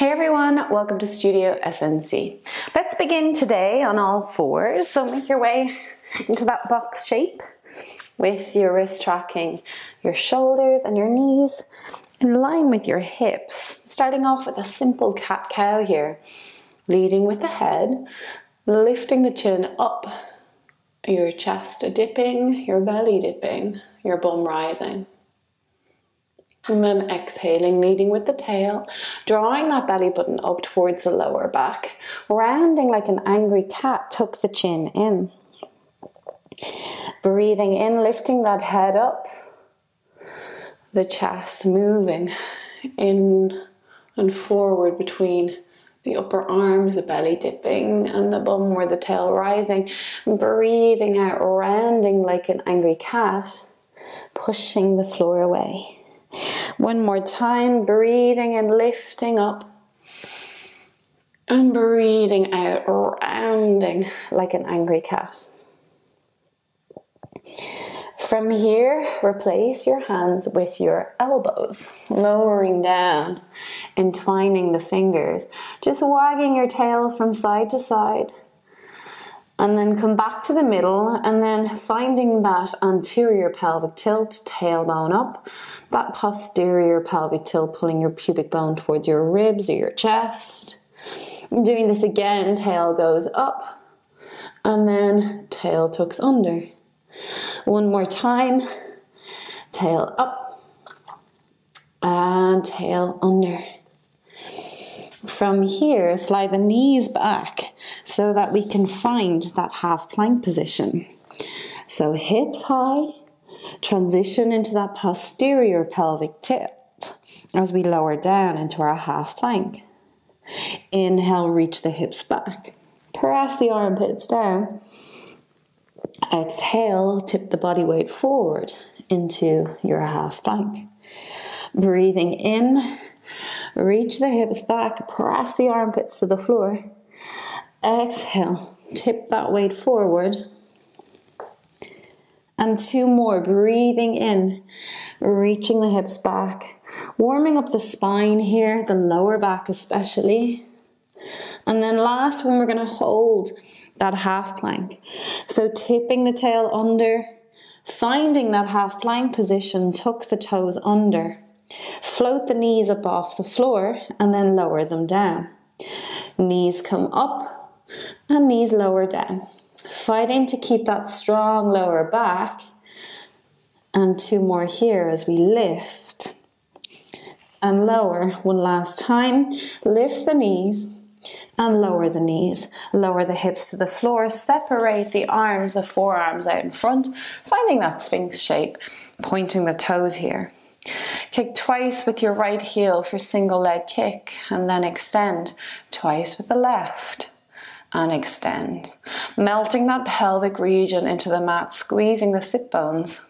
Hey everyone, welcome to Studio SNC. Let's begin today on all fours. So make your way into that box shape with your wrist tracking your shoulders and your knees in line with your hips. Starting off with a simple cat-cow here, leading with the head, lifting the chin up, your chest dipping, your belly dipping, your bum rising. And then exhaling, leading with the tail, drawing that belly button up towards the lower back. Rounding like an angry cat, tuck the chin in. Breathing in, lifting that head up. The chest moving in and forward between the upper arms, the belly dipping, and the bum or the tail rising. Breathing out, rounding like an angry cat, pushing the floor away. One more time, breathing and lifting up. And breathing out, rounding like an angry cat. From here, replace your hands with your elbows, lowering down, entwining the fingers, just wagging your tail from side to side. And then come back to the middle and then finding that anterior pelvic tilt, tailbone up, that posterior pelvic tilt, pulling your pubic bone towards your ribs or your chest. Doing this again, tail goes up and then tail tucks under. One more time, tail up and tail under. From here, slide the knees back so that we can find that half plank position. So hips high, transition into that posterior pelvic tilt as we lower down into our half plank. Inhale, reach the hips back. Press the armpits down. Exhale, tip the body weight forward into your half plank. Breathing in. Reach the hips back, press the armpits to the floor. Exhale, tip that weight forward. And two more, breathing in, reaching the hips back, warming up the spine here, the lower back especially. And then last one, we're going to hold that half plank. So tipping the tail under, finding that half plank position, tuck the toes under. Float the knees up off the floor and then lower them down. Knees come up and knees lower down. Fighting to keep that strong lower back. And two more here as we lift and lower. One last time. Lift the knees and lower the knees. Lower the hips to the floor. Separate the arms, the forearms out in front. Finding that Sphinx shape. Pointing the toes here. Kick twice with your right heel for single leg kick and then extend twice with the left and extend. Melting that pelvic region into the mat, squeezing the sit bones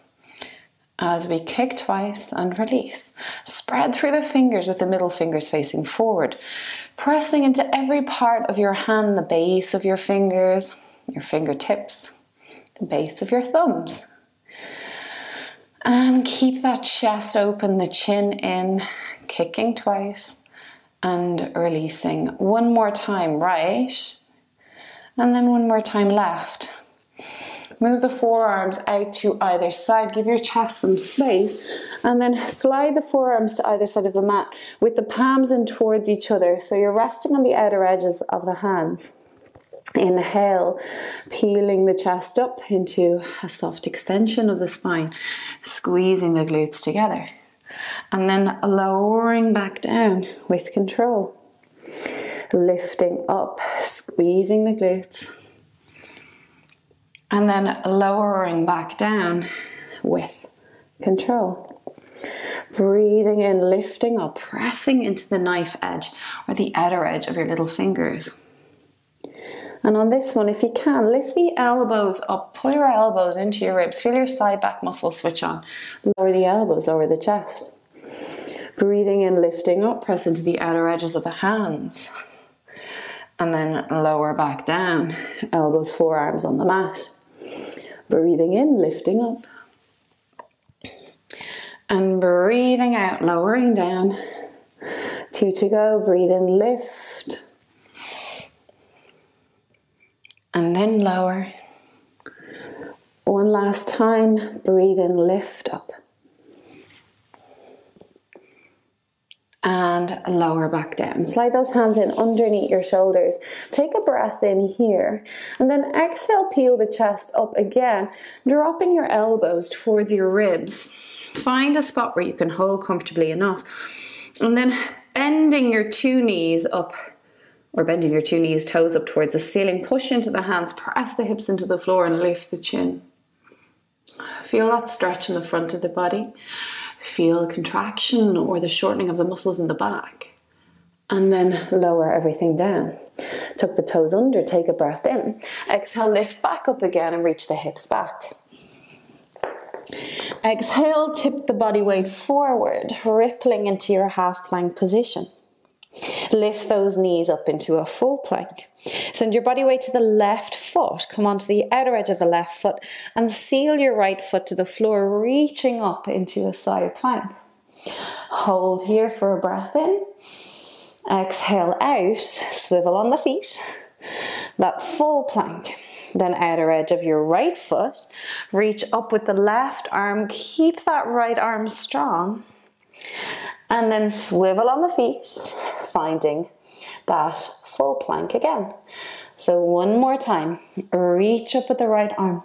as we kick twice and release. Spread through the fingers with the middle fingers facing forward, pressing into every part of your hand, the base of your fingers, your fingertips, the base of your thumbs. And keep that chest open, the chin in, kicking twice and releasing. One more time right, and then one more time left. Move the forearms out to either side, give your chest some space, and then slide the forearms to either side of the mat with the palms in towards each other. So you're resting on the outer edges of the hands. Inhale, peeling the chest up into a soft extension of the spine, squeezing the glutes together. And then lowering back down with control. Lifting up, squeezing the glutes. And then lowering back down with control. Breathing in, lifting up, pressing into the knife edge or the outer edge of your little fingers. And on this one, if you can, lift the elbows up, pull your elbows into your ribs, feel your side back muscles switch on. Lower the elbows, lower the chest. Breathing in, lifting up, press into the outer edges of the hands. And then lower back down, elbows, forearms on the mat. Breathing in, lifting up. And breathing out, lowering down. 2 to go. Breathe in, lift. And then lower. One last time. Breathe in, lift up. And lower back down. Slide those hands in underneath your shoulders. Take a breath in here. And then exhale, peel the chest up again, dropping your elbows towards your ribs. Find a spot where you can hold comfortably enough. And then bending your 2 knees up, or bending your 2 knees, toes up towards the ceiling. Push into the hands, press the hips into the floor and lift the chin. Feel that stretch in the front of the body. Feel contraction or the shortening of the muscles in the back. And then lower everything down. Tuck the toes under, take a breath in. Exhale, lift back up again and reach the hips back. Exhale, tip the body weight forward, rippling into your half plank position. Lift those knees up into a full plank. Send your body weight to the left foot. Come onto the outer edge of the left foot and seal your right foot to the floor, reaching up into a side plank. Hold here for a breath in. Exhale out, swivel on the feet. That full plank. Then outer edge of your right foot. Reach up with the left arm. Keep that right arm strong. And then swivel on the feet, finding that full plank again. So one more time. Reach up with the right arm.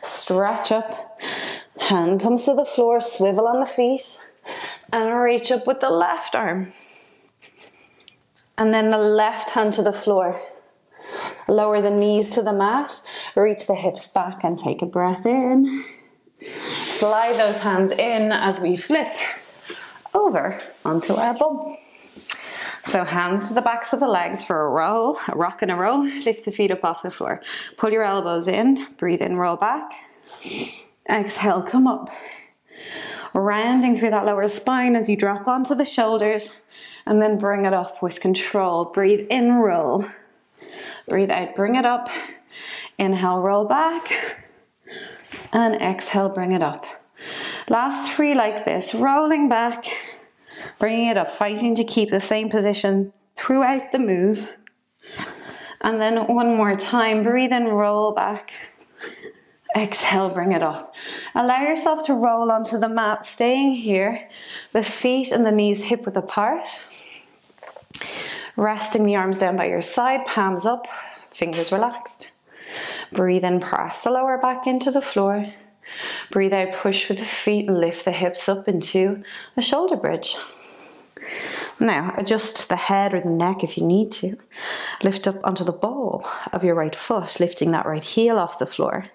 Stretch up. Hand comes to the floor, swivel on the feet. And reach up with the left arm. And then the left hand to the floor. Lower the knees to the mat. Reach the hips back and take a breath in. Slide those hands in as we flip over onto our bum. So hands to the backs of the legs for a roll, a rock and a roll. Lift the feet up off the floor. Pull your elbows in, breathe in, roll back. Exhale, come up. Rounding through that lower spine as you drop onto the shoulders and then bring it up with control. Breathe in, roll. Breathe out, bring it up. Inhale, roll back. And exhale, bring it up. Last 3 like this, rolling back, bringing it up, fighting to keep the same position throughout the move. And then one more time, breathe in, roll back. Exhale, bring it up. Allow yourself to roll onto the mat, staying here, the feet and the knees hip width apart. Resting the arms down by your side, palms up, fingers relaxed. Breathe in, press the lower back into the floor. Breathe out, push with the feet, lift the hips up into a shoulder bridge. Now, adjust the head or the neck if you need to. Lift up onto the ball of your right foot, lifting that right heel off the floor.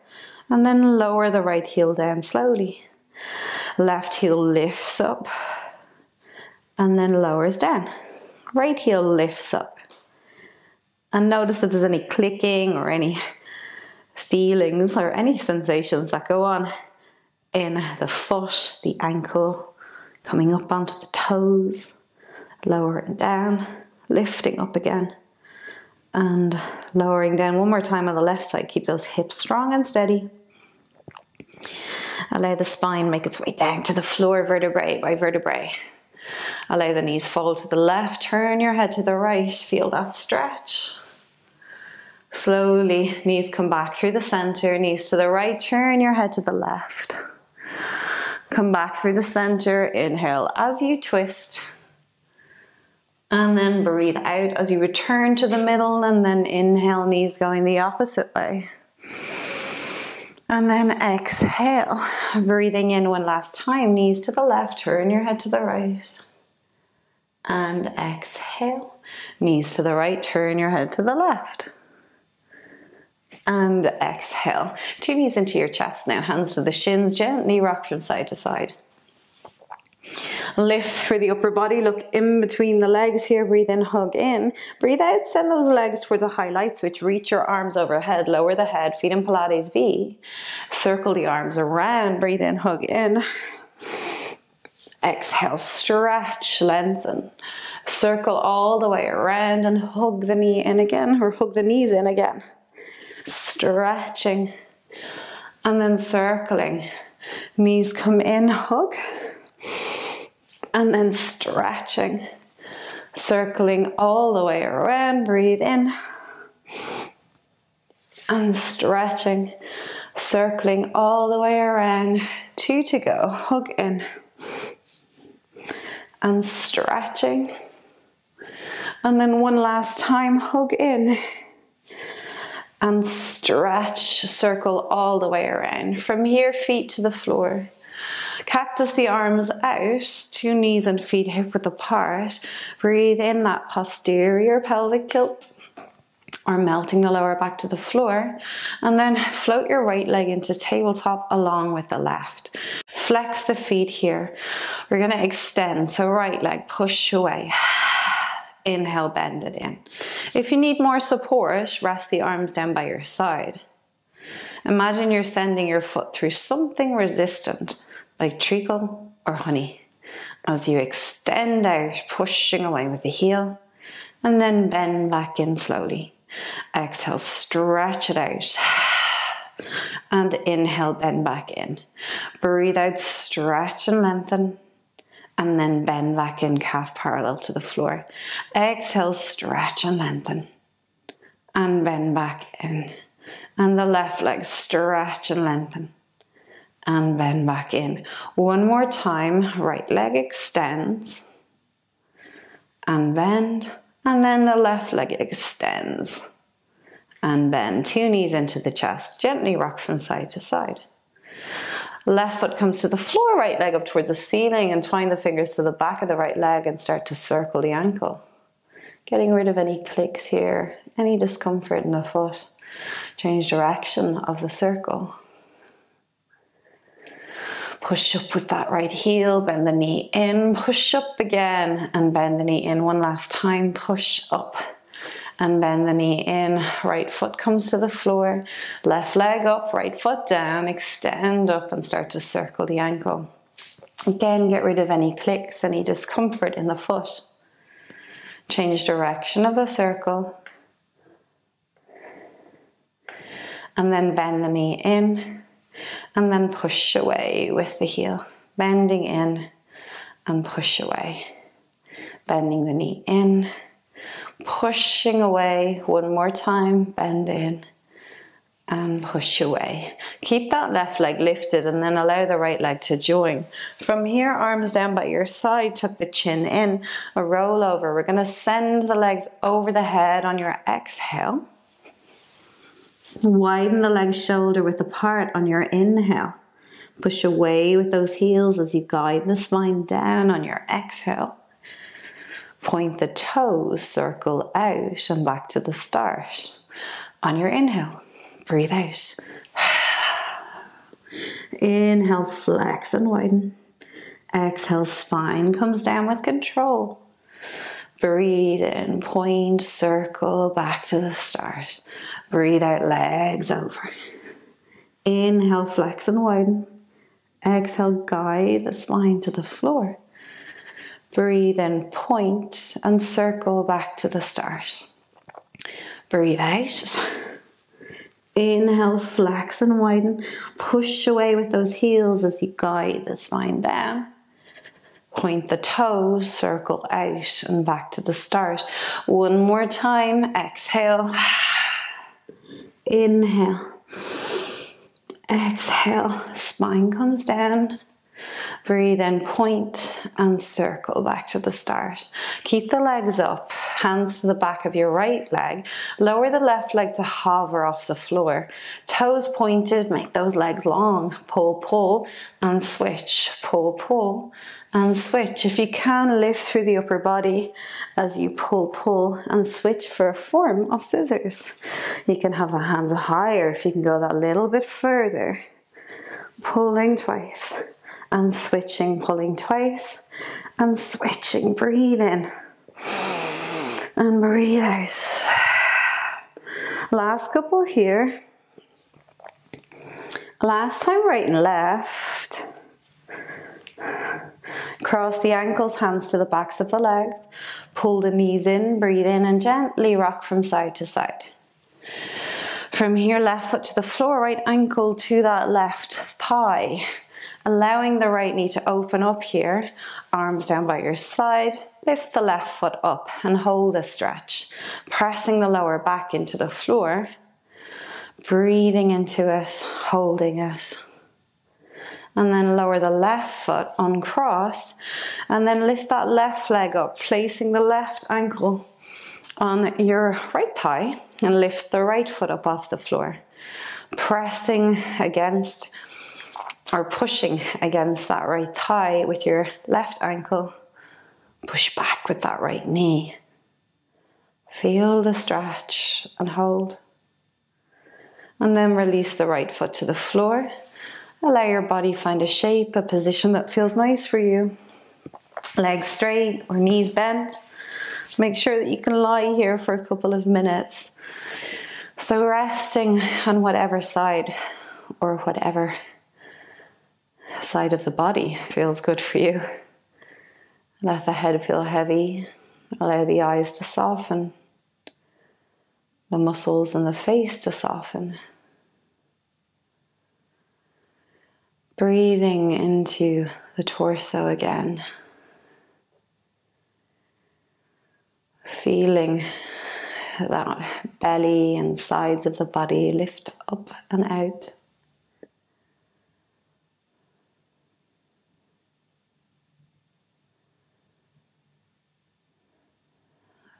And then lower the right heel down slowly. Left heel lifts up and then lowers down. Right heel lifts up. And notice if there's any clicking or any feelings or any sensations that go on in the foot, the ankle, coming up onto the toes, lowering down, lifting up again, and lowering down. One more time on the left side. Keep those hips strong and steady. Allow the spine make its way down to the floor, vertebrae by vertebrae. Allow the knees fall to the left, turn your head to the right, feel that stretch. Slowly, knees come back through the center, knees to the right, turn your head to the left. Come back through the center, inhale as you twist. And then breathe out as you return to the middle, and then inhale, knees going the opposite way. And then exhale, breathing in one last time, knees to the left, turn your head to the right. And exhale, knees to the right, turn your head to the left. And exhale. 2 knees into your chest now, hands to the shins, gently rock from side to side. Lift through the upper body, look in between the legs here, breathe in, hug in. Breathe out, send those legs towards a high light switch, reach your arms overhead, lower the head, feet in Pilates V. Circle the arms around, breathe in, hug in. Exhale, stretch, lengthen. Circle all the way around and hug the knee in again, or hug the knees in again. Stretching and then circling. Knees come in, hug. And then stretching, circling all the way around. Breathe in. And stretching, circling all the way around. 2 to go. Hug in. And stretching. And then one last time, hug in. And stretch, circle all the way around. From here, feet to the floor. Cactus the arms out, 2 knees and feet hip width apart. Breathe in that posterior pelvic tilt, or melting the lower back to the floor. And then float your right leg into tabletop along with the left. Flex the feet here. We're going to extend, so right leg push away. Inhale, bend it in. If you need more support, rest the arms down by your side. Imagine you're sending your foot through something resistant, like treacle or honey. As you extend out, pushing away with the heel, and then bend back in slowly. Exhale, stretch it out. And inhale, bend back in. Breathe out, stretch and lengthen. And then bend back in, calf parallel to the floor. Exhale, stretch and lengthen. And bend back in. And the left leg, stretch and lengthen. And bend back in. One more time, right leg extends. And bend. And then the left leg extends. And bend. 2 knees into the chest. Gently rock from side to side. Left foot comes to the floor, right leg up towards the ceiling, and twine the fingers to the back of the right leg and start to circle the ankle. Getting rid of any clicks here, any discomfort in the foot. Change direction of the circle. Push up with that right heel, bend the knee in, push up again and bend the knee in. One last time, push up. And bend the knee in, right foot comes to the floor, left leg up, right foot down, extend up and start to circle the ankle. Again, get rid of any clicks, any discomfort in the foot. Change direction of the circle. And then bend the knee in, and then push away with the heel. Bending in and push away. Bending the knee in. Pushing away, one more time, bend in and push away. Keep that left leg lifted and then allow the right leg to join. From here, arms down by your side, tuck the chin in, a roll over. We're going to send the legs over the head on your exhale. Widen the leg shoulder width apart on your inhale. Push away with those heels as you guide the spine down on your exhale. Point the toes, circle out and back to the start. On your inhale, breathe out. Inhale, flex and widen. Exhale, spine comes down with control. Breathe in, point, circle, back to the start. Breathe out, legs over. Inhale, flex and widen. Exhale, guide the spine to the floor. Breathe in, point and circle back to the start. Breathe out. Inhale, flex and widen. Push away with those heels as you guide the spine down. Point the toes, circle out and back to the start. One more time. Exhale. Inhale. Exhale. Spine comes down. Breathe in, point and circle back to the start. Keep the legs up, hands to the back of your right leg. Lower the left leg to hover off the floor. Toes pointed, make those legs long. Pull, pull and switch. Pull, pull and switch. If you can, lift through the upper body as you pull, pull and switch for a form of scissors. You can have the hands higher if you can go that little bit further. Pulling twice. And switching, pulling twice, and switching, breathe in, and breathe out. Last couple here. Last time, right and left. Cross the ankles, hands to the backs of the legs. Pull the knees in, breathe in, and gently rock from side to side. From here, left foot to the floor, right ankle to that left thigh. Allowing the right knee to open up here, arms down by your side, lift the left foot up and hold a stretch, pressing the lower back into the floor, breathing into it, holding it. And then lower the left foot, uncross, and then lift that left leg up, placing the left ankle on your right thigh and lift the right foot up off the floor, pressing against or pushing against that right thigh with your left ankle. Push back with that right knee. Feel the stretch and hold. And then release the right foot to the floor. Allow your body find a shape, a position that feels nice for you. Legs straight or knees bent. Make sure that you can lie here for a couple of minutes. So resting on whatever side or whatever side of the body feels good for you. Let the head feel heavy. Allow the eyes to soften. The muscles in the face to soften. Breathing into the torso again. Feeling that belly and sides of the body lift up and out.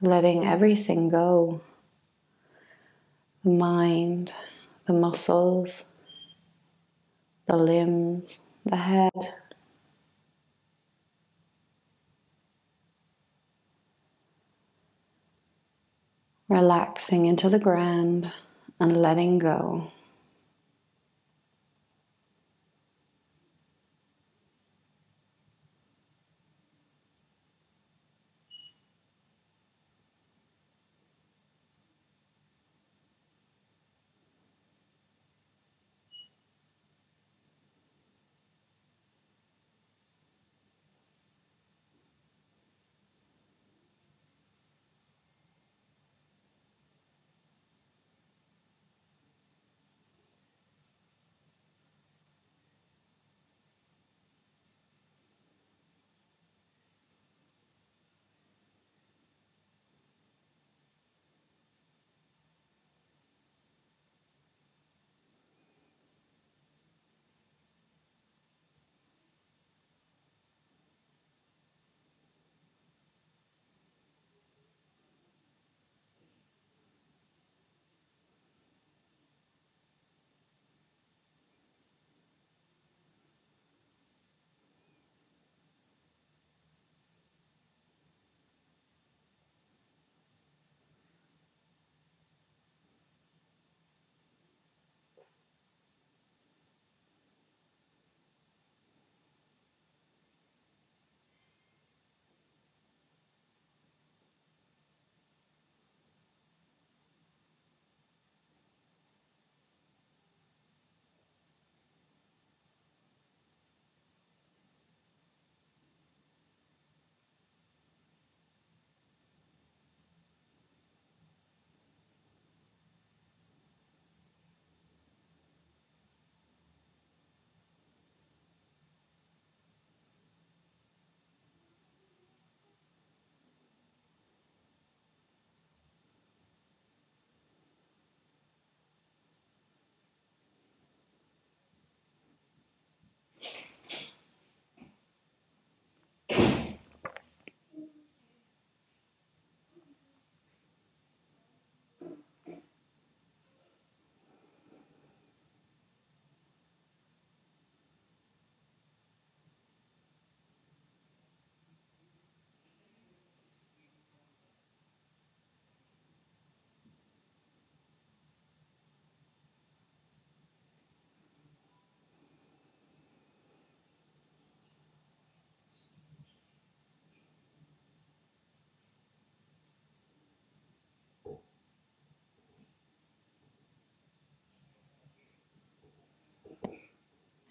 Letting everything go. The mind, the muscles, the limbs, the head. Relaxing into the ground and letting go.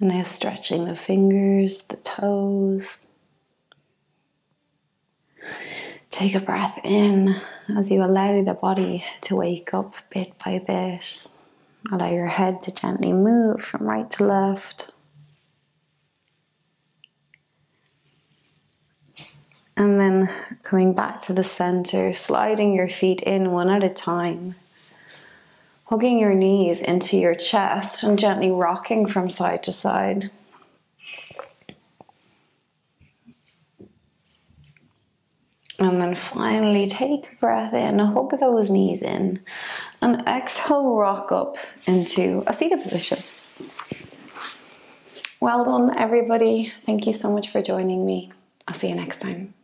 And now stretching the fingers, the toes. Take a breath in as you allow the body to wake up bit by bit. Allow your head to gently move from right to left. And then coming back to the center, sliding your feet in one at a time. Hugging your knees into your chest and gently rocking from side to side. And then finally take a breath in, hug those knees in, and exhale, rock up into a seated position. Well done, everybody. Thank you so much for joining me. I'll see you next time.